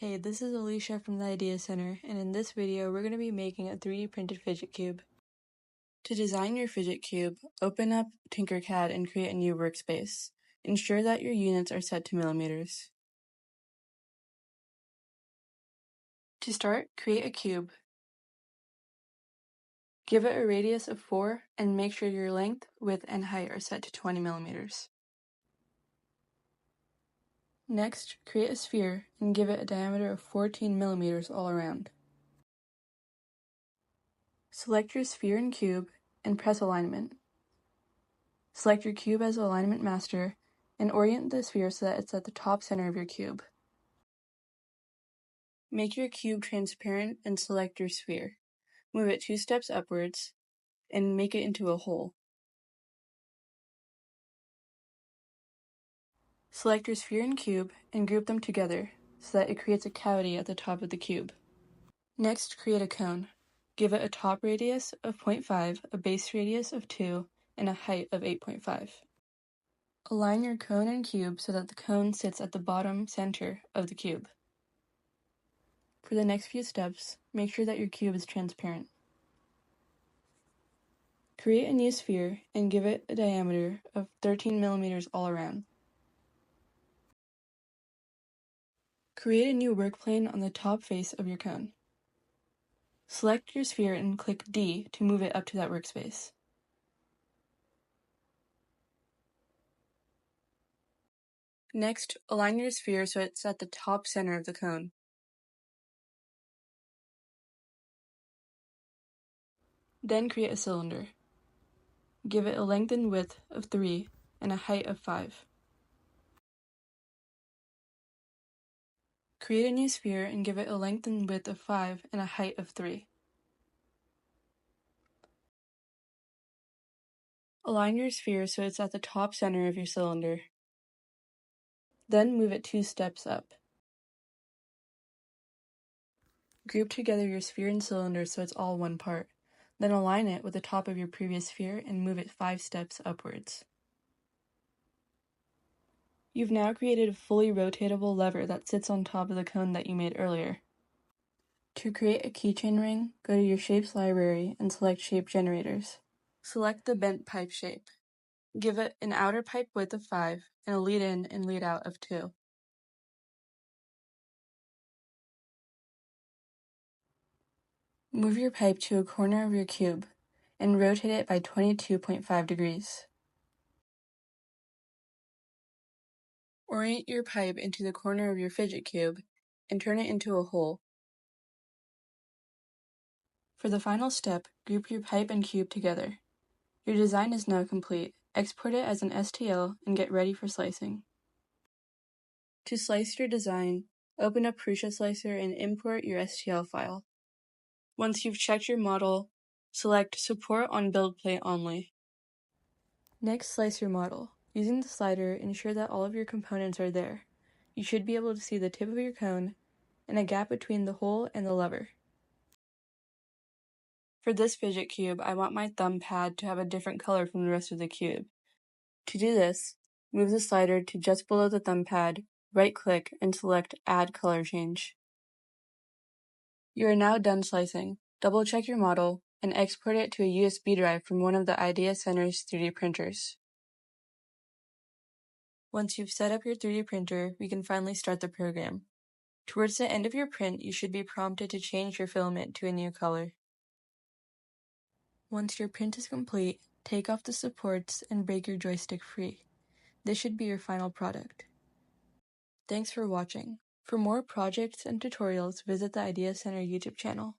Hey, this is Alisha from the Idea Center, and in this video we're going to be making a 3D printed fidget cube. To design your fidget cube, open up Tinkercad and create a new workspace. Ensure that your units are set to millimeters. To start, create a cube. Give it a radius of 4 and make sure your length, width, and height are set to 20 millimeters. Next, create a sphere and give it a diameter of 14 millimeters all around. Select your sphere and cube and press alignment. Select your cube as alignment master and orient the sphere so that it's at the top center of your cube. Make your cube transparent and select your sphere. Move it 2 steps upwards and make it into a hole. Select your sphere and cube and group them together so that it creates a cavity at the top of the cube. Next, create a cone. Give it a top radius of 0.5, a base radius of 2, and a height of 8.5. Align your cone and cube so that the cone sits at the bottom center of the cube. For the next few steps, make sure that your cube is transparent. Create a new sphere and give it a diameter of 13 millimeters all around. Create a new work plane on the top face of your cone. Select your sphere and click D to move it up to that workspace. Next, align your sphere so it's at the top center of the cone. Then create a cylinder. Give it a length and width of 3 and a height of 5. Create a new sphere and give it a length and width of 5 and a height of 3. Align your sphere so it's at the top center of your cylinder. Then move it 2 steps up. Group together your sphere and cylinder so it's all one part. Then align it with the top of your previous sphere and move it 5 steps upwards. You've now created a fully rotatable lever that sits on top of the cone that you made earlier. To create a keychain ring, go to your Shapes library and select Shape Generators. Select the bent pipe shape. Give it an outer pipe width of 5 and a lead in and lead out of 2. Move your pipe to a corner of your cube and rotate it by 22.5 degrees. Orient your pipe into the corner of your fidget cube and turn it into a hole. For the final step, group your pipe and cube together. Your design is now complete. Export it as an STL and get ready for slicing. To slice your design, open up Prusa Slicer and import your STL file. Once you've checked your model, select Support on Build Plate Only. Next, slice your model. Using the slider, ensure that all of your components are there. You should be able to see the tip of your cone and a gap between the hole and the lever. For this fidget cube, I want my thumb pad to have a different color from the rest of the cube. To do this, move the slider to just below the thumb pad, right-click, and select Add Color Change. You are now done slicing. Double-check your model and export it to a USB drive from one of the Idea Center's 3D printers. Once you've set up your 3D printer, we can finally start the program. Towards the end of your print, you should be prompted to change your filament to a new color. Once your print is complete, take off the supports and break your joystick free. This should be your final product. Thanks for watching. For more projects and tutorials, visit the Idea Center YouTube channel.